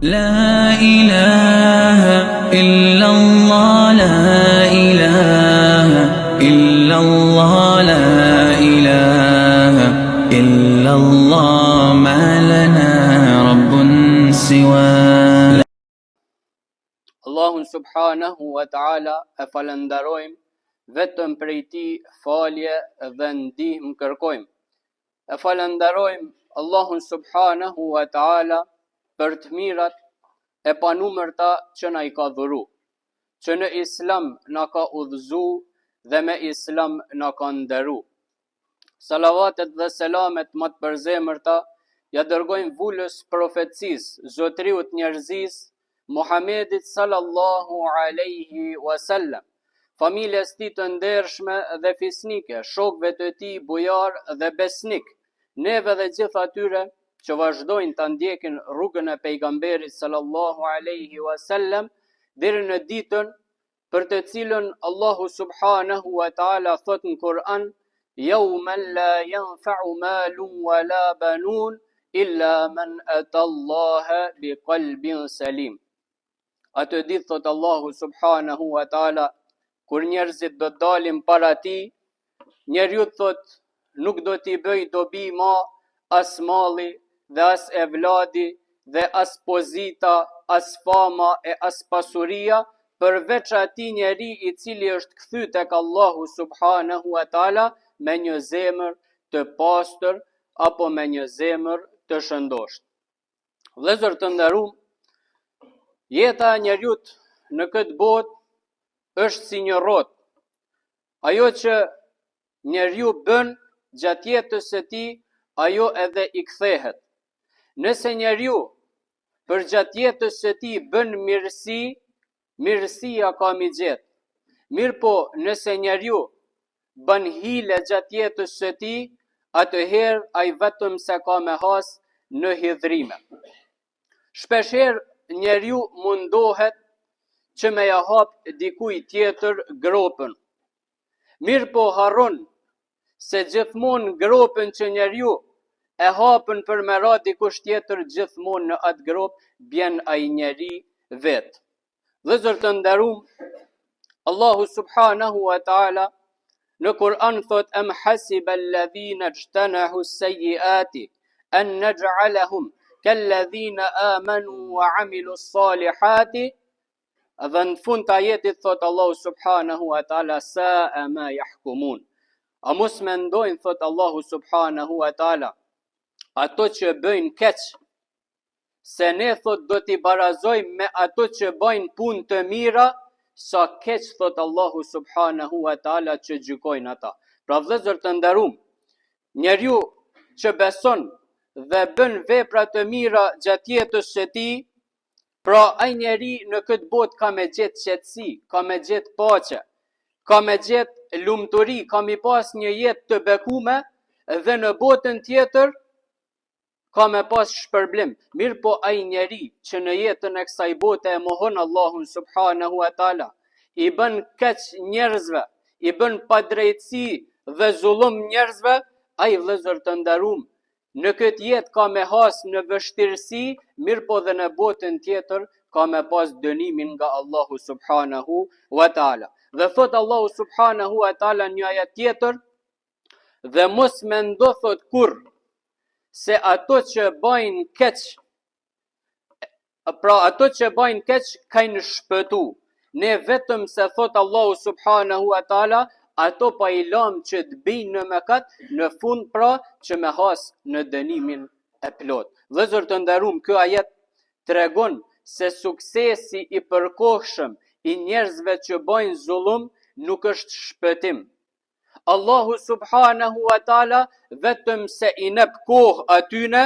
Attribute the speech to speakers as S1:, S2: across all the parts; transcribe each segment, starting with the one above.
S1: لا إله إلا الله لا إله إلا الله لا إله إلا الله ما لنا رب سواه.
S2: Allahun subhanahu wa ta'ala e falenderojmë, vetëm prej tij falje dhe ndihmë kërkojmë. E falenderojmë Allahun subhanahu wa ta'ala për të mirat e panumërta që na i ka dhuru, që në Islam na ka udhëzu dhe me Islam na ka nderu. Salavatet dhe selamet më të përzemërta ja dërgojmë vulës profecisë, zotriut njerëzisë, Muhamedit sallallahu alaihi wasallam, familjes tij të ndershme dhe fisnike, shokëve të tij bujar dhe besnik, neve dhe gjithë atyre që vazhdojnë të ndjekin rrugën e pejgamberit sallallahu alaihi wasallam deri në ditën për të cilën Allahu subhanahu wa taala thot në Kur'an: "Yawman la yanfa'u malun wala banun illa man ata Allaha biqalbin salim." Atë ditë, thot Allahu subhanahu wa taala, kur njerëzit do të dalin para tij, njeriu thot nuk do t'i bëj dobi ma as malli dhe as evladi dhe as pozita, as fama e as pasuria, përveç atij njeri i cili është kthy tek Allahu subhanahu wa taala me një zemër të pastër apo me një zemër të shëndosht. Vëllezër të nderuar, jeta e njeriut në këtë botë është si një rrotë. Ajo që njeriu bën gjatë jetës së tij, ajo edhe i kthehet. Nëse njeriu për gjatë jetës së tij bën mirësi, mirësia ka mi gjetë. Mirë po, nëse njeriu bën hile gjatë jetës së tij, atëherë ai vetëm se ka me has në hidhrime. Shpeshherë njeriu mundohet që me ja hap dikujt tjetër gropën. Mirë po harron se gjithmonë gropën që njeriu e hapën për me ra dikush tjetër, gjithmonë në atë grop bjen ai njeri vetë. Vëllezër të nderuar, Allahu subhanahu wa taala në Kur'an thot: "Am hasiba alladhina ijtanahu as-sayyi'ati an naj'alahum kalladhina amanu wa 'amilus salihati." Dhe në fund të ajetit thot Allahu subhanahu wa taala: "Sa'a ma yahkumun." A mos mendojnë, thot Allahu subhanahu wa taala, ato që bëjnë keq, se ne thot do t'i barazojmë me ato që bëjnë punë të mira, sa keq, thot Allahu subhanahu wa taala, që gjykojnë ata. Pra vëllezër të nderuar, njeriu që beson dhe bën vepra të mira gjatë jetës së tij, pra ai njeri në këtë botë ka me gjetë qetësi, ka me gjetë paqe, ka me gjetë lumturi, ka mi pas një jetë të bekume, dhe në botën tjetër ka me pas shpërblim. Mirë po ai njeri që në jetën e kësaj bote e mohon Allahun subhanahu wa taala, i bën keq njerëzve, i bën padrejtësi dhe zullum njerëzve, ai vëllezër të nderuar, në këtë jetë ka me has në vështirësi, mirë po dhe në botën tjetër ka me pas dënimin nga Allahu subhanahu wa taala. Dhe thot Allahu subhanahu wa taala një ajet tjetër: "Dhe mos mendo thot kur se ato që bëjnë keq, pra ato që bëjnë keq kanë shpëtu. Ne vetëm se thot Allahu subhanahu wa taala, ato pa i lam që të bijnë në mëkat, në fund pra që me has në dënimin e plot." Vëllezër të nderuar, ky ajet tregon se suksesi i përkohshëm i njerëzve që bëjnë zullum nuk është shpëtim. Allahu subhanahu wa taala vetëm se i nep kohë atyne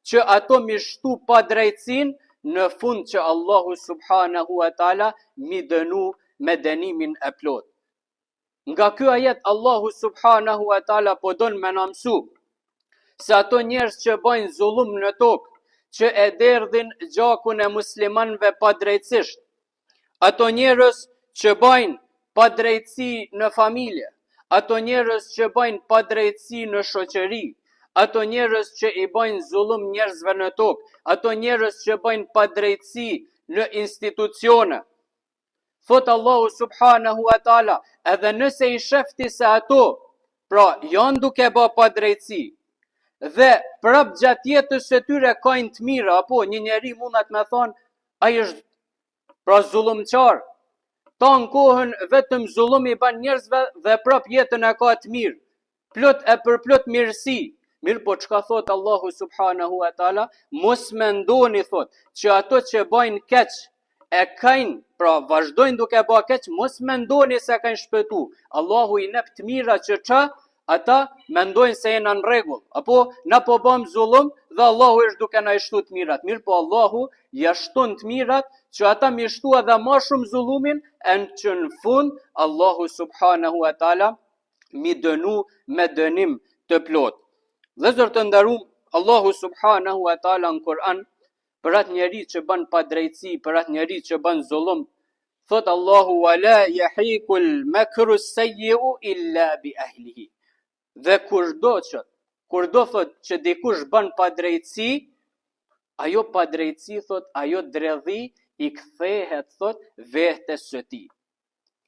S2: që ato mi shtu pa drejtsin, në fund që Allahu subhanahu wa taala mi dënu me dënimin e plot. Nga ky ajet Allahu subhanahu wa taala po don me na mësu se ato njerëz që bëjnë zullum në tokë, që e derdhin gjakun e muslimanëve pa drejtësisht, ato njerëz që bëjnë pa drejtësi në familje, ato njerëz që bëjnë pa drejtësi në shoqëri, ato njerëz që i bëjnë zullum njerëzve në tokë, ato njerëz që bëjnë padrejtësi në institucione. Thot Allahu subhanahu wa taala, edhe nëse i shefti se ato, pra janë duke bë padrejtësi, dhe prap gjatë jetës së tyre kanë të mira, apo një njeri mundet me thonë, ai është pra zullumçar, ta në kohën vetëm zullum i ban njerëzve dhe prap jetën e ka të mirë, plot e përplot mirësi. Mirë po çka thot Allahu subhanahu wa taala, mos mendoni thot që ato që bajnë keq e kanë, pra vazhdojnë duke bë keq, mos mendoni se kanë shpëtu. Allahu i nep të mira që ata mendojnë se janë në rregull, apo na po bëm zullum dhe Allahu është duke na shtu të mirat. Mirë po Allahu ja shton të mirat që ata mi shtu edhe më shumë zullumin, e që në fund Allahu subhanahu wa taala mi dënu me dënim të plot. Vëllezër të nderuam, Allahu subhanahu wa taala në Kur'an për atë njeri që bën padrejtësi, për atë njeri që bën zullum, thot Allahu wala yahiqul makru sayyi'u illa bi ahlihi. Dhe kur do thot që dikush bën padrejtësi, ajo padrejtësi thot, ajo dredhi i kthehet thot vetes së tij.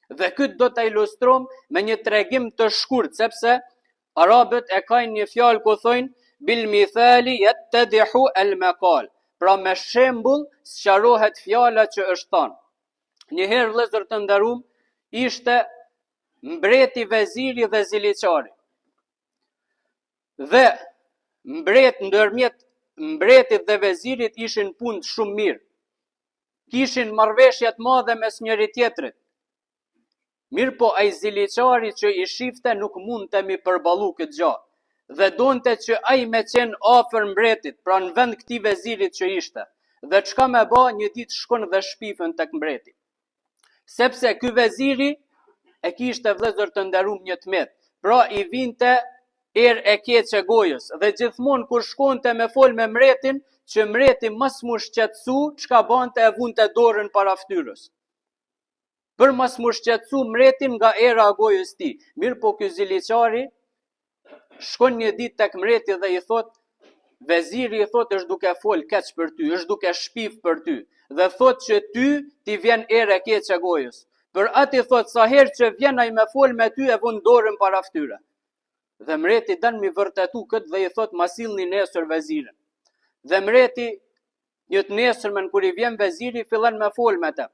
S2: Dhe këtë do ta ilustrom me një tregim të shkurt, sepse arabët e kanë një fjalë ku thonë bil mithali yattadihu al maqal. Pra me shembull sqarohet fjala që është thënë. Një herë vëllezër të nderuam, ishte mbreti, veziri dhe ziliçari. Dhe ndërmjet mbretit dhe vezirit ishin punë shumë mirë. Kishin marrëveshje të mëdha mes njëri tjetrit. Mirë po ai ziliçari që i shifte nuk mundte mi përballu këtë gjë. Dhe donte që ai me qenë afër mbretit, pra në vend këtij vezirit që ishte. Dhe çka me bë, një ditë shkon dhe shpifën tek mbreti. Sepse ky veziri e kishte vëllezër të nderuam një tmet. Pra i vinte erë e keqe gojës, dhe gjithmonë kur shkonte me fol me mbretin, që mbreti mos mu shqetësu, çka bante e vunte dorën para fytyrës. Për mos mu shqetësu mbretin nga era e gojës tij. Mirë po ky ziliçari shkon një ditë tek mbreti dhe i thot, veziri i thot është duke fol keq për ty, është duke shpif për ty, dhe thot që ty ti vjen erë e keqe gojës. Për atë i thot, sa herë që vjen ai me fol me ty e vun dorën para fytyre. Dhe mbreti dan mi vërtetu këtë dhe i thot, ma sillni nesër vezirin. Dhe mbreti një të nesërmen kur i vjen veziri fillan me fol me të.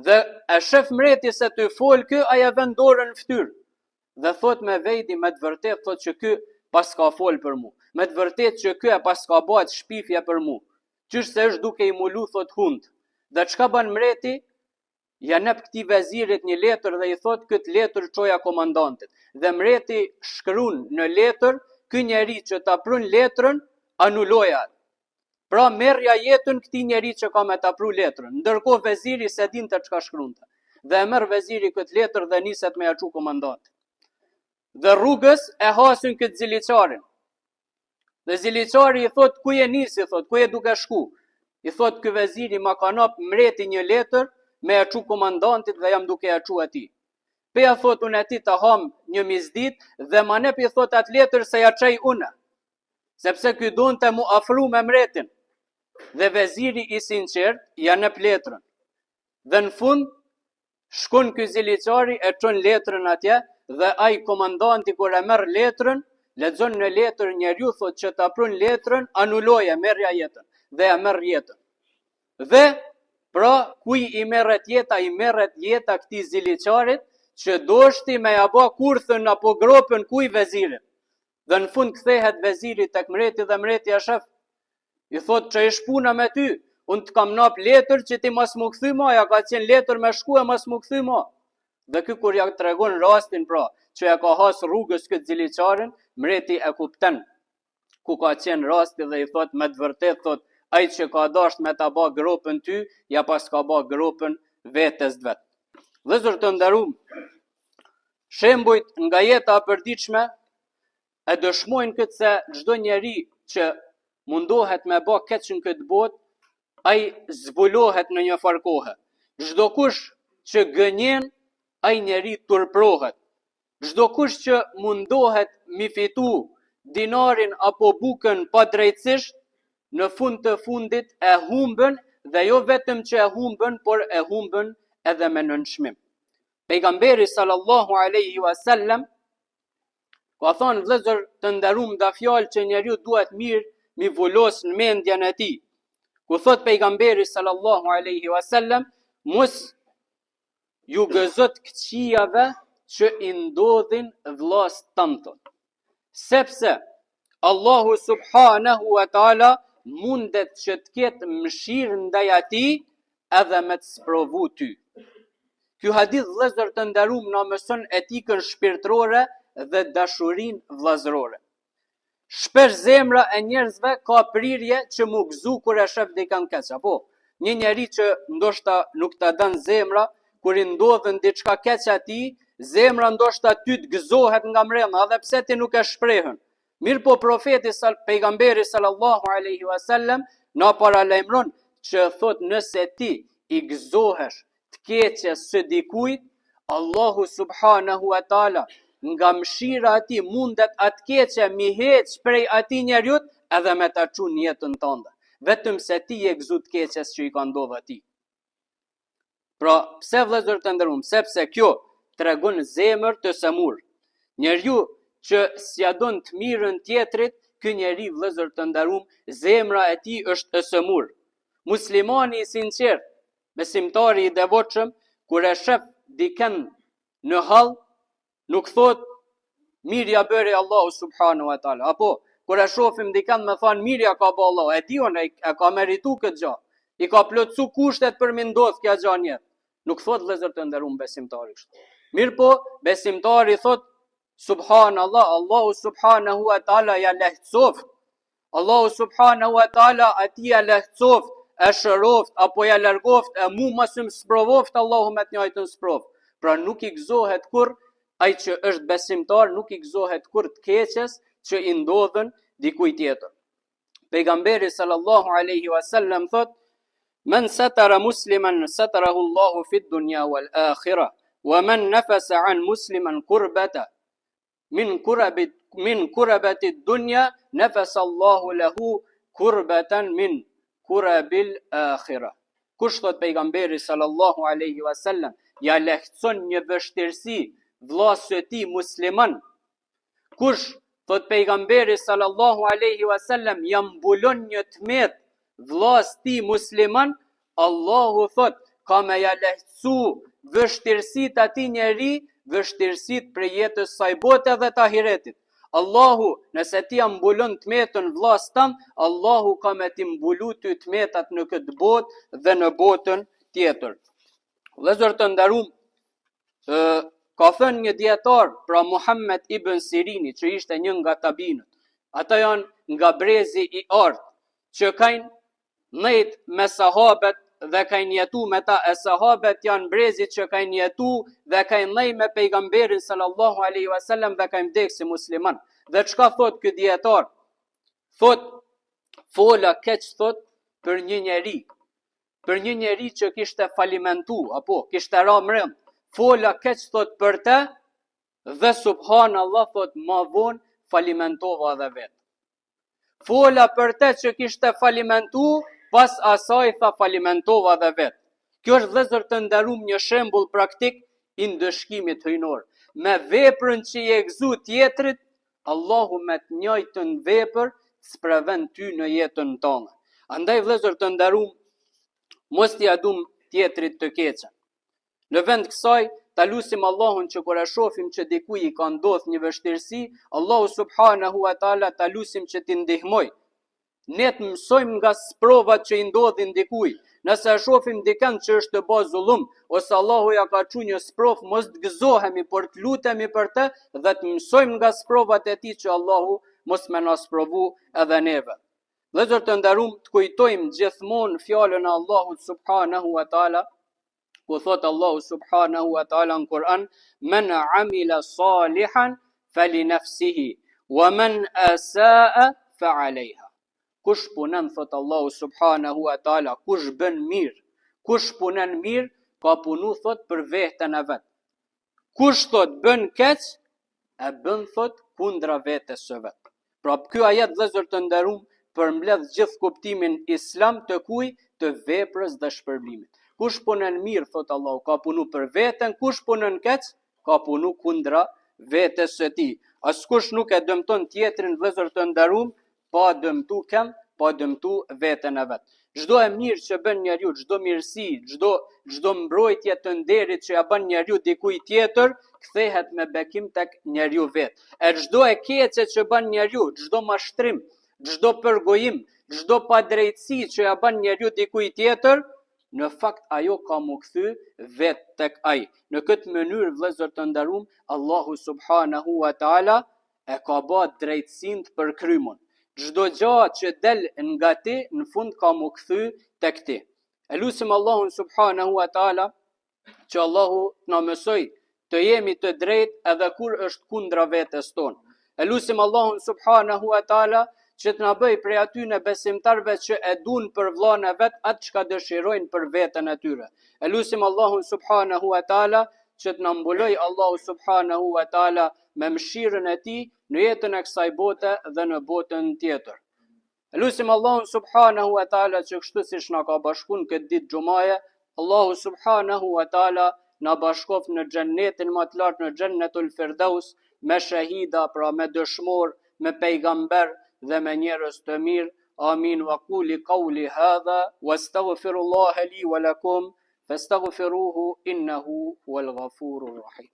S2: Dhe e shef mbreti se ty fol kë, aja vën dorën në fytyrë. Dhe thot me vejdi, me të vërtet thot që ky pas ka fol për mu. Me të vërtet që ky e pas ka bëhet shpifje për mu. Qysh se është duke i mulu thot hund. Dhe çka bën mbreti? Ja nep këtij vezirit një letër dhe i thot këtë letër çoja komandantit. Dhe mbreti shkruan në letër, ky njeri që ta prun letrën anuloja. Pra merrja jetën këtij njeri që ka me ta pru letrën. Ndërkohë veziri se dinte çka shkruante. Dhe e merr veziri këtë letër dhe niset me ja çu komandantit. Dhe rrugës e hasin këtë ziliçarin. Dhe ziliçari i thot, ku je nisi, thot, ku je duke shku? I thot, ky veziri ma ka nap mbreti një letër me ja çu komandantit dhe jam duke ja çu atij. Peja thot, unë ati të ham një mizdit dhe ma nep i thot atë letër se ja çaj une. Sepse ky donte mu afru me mbretin. Dhe veziri i sinqert ja nep letrën. Dhe në fund shkon ky ziliçari e çon letrën atje dhe ai komandanti kur e merr letrën, lexon në letër njeriu thot që ta prun letrën, anuloje, merrja jetën dhe ja merr jetën. Dhe pra kuj i merret jeta, i merret jeta këtij ziliçarit që doshti me ja bë kurthën apo gropën kuj vezirit. Dhe në fund kthehet veziri tek mbreti dhe mbreti ja shef. I thot që ish puna me ty, unë të kam nap letër që ti mos mu kthy ma, ja ka qenë letër me shku e mos mu kthy ma. Dhe ky kur ja tregon rastin pra, që ja ka has rrugës këtë ziliçarin, mbreti e kupton ku ka qenë rasti dhe i thot me të vërtet thot, ai që ka dasht me ta bë gropën ty, ja pas ka bë gropën vetes vet. Vëllezër të nderuam, shembujt nga jeta e përditshme e dëshmojnë këtë se çdo njeri që mundohet me bë keq në këtë botë, ai zbulohet në një farë kohe. Çdo kush që gënjen, ai njeri turprohet. Çdo kush që mundohet mi fitu dinarin apo bukën pa drejtësisht, në fund të fundit e humbën, dhe jo vetëm që e humbën, por e humbën edhe me nënçmim. Pejgamberi sallallahu alaihi wasallam ka thonë, vëllezër të nderuam, da fjalë që njeriu duhet mirë mi vulos në mendjen e tij. Ku thot pejgamberi sallallahu alaihi wasallam, mos ju gëzot këqijave që i ndodhin vllas tënd, sepse Allahu subhanahu wa taala mundet që të ketë mëshirë ndaj atij edhe me të sprovu ty. Ky hadith, vëllezër të nderuam, na mëson etikën shpirtërore dhe dashurinë vëllazërore. Shpesh zemra e njerëzve ka prirje që mu gëzu kur e shef dikën keq, apo një njeri që ndoshta nuk ta don zemra, kur i ndodhen diçka keq atij, zemra ndoshta ty të gëzohet nga mrena, edhe pse ti nuk e shprehën. Mirë po profeti pejgamberi sallallahu alaihi wasallam na paralajmëron që thot, nëse ti i gëzohesh të keqes së dikujt, Allahu subhanahu wa taala nga mëshira ati mundet atë keqe mi heq prej ati njeriut edhe me ta çu në jetën tënde, vetëm se ti je gëzu të keqes që i ka ndodhur atij. Pra, pse vëllezër të nderuam? Sepse kjo tregon zemër të semur. Njeriu që s'ja don të mirën tjetrit, ky njeri, vëllezër të nderuam, zemra e tij është e semur. Muslimani i sinqert, besimtari i devotshëm, kur e shef dikën në hall, nuk thot mirja bëri Allahu subhanahu wa taala, apo kur e shohim dikën me thon mirja ka bë Allahu, e diun e ka merituar këtë gjë, i ka plotsu kushtet për mi ndodh kjo gjë në jetë. Nuk thot vëllezër të nderuam besimtari kështu. Mirë po, besimtari thot subhanallah, Allahu subhanahu wa taala ja lehtësoft, Allahu subhanahu wa taala ati ja lehtësoft, e shëroft apo ja largoft, e mu mos më sprovoft Allahu me të njëjtën sprov. Pra nuk i gëzohet kur ai që është besimtar, nuk i gëzohet kur të keqes që i ndodhen dikujt tjetër. Pejgamberi sallallahu alaihi wasallam thot, men satara musliman satarahu Allahu fid dunya wal akhirah, wa man nafasa an musliman kurbata min kurabati dunya nafasa Allahu lahu kurbatan min kurabil akhirah. Kush, thot pejgamberi sallallahu alaihi wasallam, ja lehtëson një vështirësi vllasë së tij musliman, kush, thot pejgamberi sallallahu alaihi wasallam, ja mbulon një tmet vllasë tij musliman, Allahu thot ka me ja lehtësu vështirësit atij njeri, vështirësit për jetës saj bote dhe të ahiretit. Allahu, nëse ti ja mbulon tmetën vllasë tam, Allahu ka me ti mbulu ty tmetat në këtë botë dhe në botën tjetër. Vëllezër të nderuam, ka thënë një dietar, pra Muhammed ibn Sirini, që ishte një nga tabinët. Ata janë nga brezi i artë, që kanë nejt me sahabet dhe kanë jetu me ta, e sahabet janë brezit që kanë jetu dhe kanë nejt me pejgamberin sallallahu alaihi wasallam dhe kanë vdekë si musliman. Dhe çka thot ky dietar? Thot, fola keq, thot, për një njeri që kishte falimentu, apo kishte ra mrem, fola keq, thot, për te, dhe subhanallah, thot, ma vonë falimentova dhe vetë. Fola për te që kishte falimentu, pas asaj tha falimentova dhe vetë. Kjo është, vëllezër të nderuam, një shembull praktik i ndëshkimit hyjnor. Me veprën që i gëzu tjetrit, Allahu me të njëjtën vepër sprevon ty në jetën tonë. Andaj, vëllezër të nderuam, mos t'ia dum tjetrit të keqen. Në vend kësaj, ta lutim Allahun që kur e shohim që dikujt i ka ndodhur një vështirësi, Allahu subhanahu wa taala ta lutim që t'i ndihmoj. Ne të mësojmë nga sprovat që i ndodhin dikujt. Nëse e shohim dikën që është të bë zullum, ose Allahu ja ka çu një sprov, mos të gëzohemi, por të lutemi për të dhe të mësojmë nga sprovat e tij që Allahu mos më na sprovu edhe neve. Vëllezër të nderuam, të kujtojmë gjithmonë fjalën e Allahut subhanahu wa taala, ku thot Allahu subhanahu wa taala në Kur'an, men amila salihan falinafsihi wa man asaa fa alayha. Kush punon, thot Allahu subhanahu wa taala, kush bën mirë, kush punon mirë, ka punu, thot, për veten e vet. Kush, thot, bën keq, e bën, thot, kundra vetes së vet. Pra ky ajet vëllezër të nderuam përmbledh gjithë kuptimin islam të kuj të veprës dhe shpërblimit. Kush punon mirë, thot Allahu, ka punu për veten, kush punon keq, ka punu kundra vetes së tij. Askush nuk e dëmton tjetrin vëllezër të nderuam pa dëmtu këm, pa dëmtu veten e vet. Çdo e mirë që bën njeriu, çdo mirësi, çdo mbrojtje të nderit që ja bën njeriu dikujt tjetër, kthehet me bekim tek njeriu vet. E çdo e keqe që bën njeriu, çdo mashtrim, çdo përgojim, çdo padrejtësi që ja bën njeriu dikujt tjetër, në fakt ajo ka mu kthy vet tek ai. Në këtë mënyrë vëllezër të nderuam, Allahu subhanahu wa taala e ka bë drejtësinë të përkrymur. Çdo gjë që del nga ti në fund ka mu kthy tek ti. E lutim Allahun subhanahu wa taala që Allahu na mësoj të jemi të drejtë edhe kur është kundra vetes tonë. E lutim Allahun subhanahu wa taala që të na bëj prej atyre besimtarëve që e duan për vllahën e vet atë çka dëshirojnë për veten e tyre. E lutim Allahun subhanahu wa taala që të na mbuloj Allahu subhanahu wa taala me mëshirën e tij në jetën e kësaj bote dhe në botën tjetër. E lutim Allahun subhanahu wa taala që kështu siç na ka bashkuar këtë ditë xumaje, Allahu subhanahu wa taala na bashkoft në xhennetin më të lartë, në xhennetul firdaus, me shahida, pra me dëshmor, me pejgamber dhe me njerëz të mirë. Amin wa quli qawli hadha wastaghfirullaha li wa lakum fastaghfiruhu innahu huwal ghafurur rahim.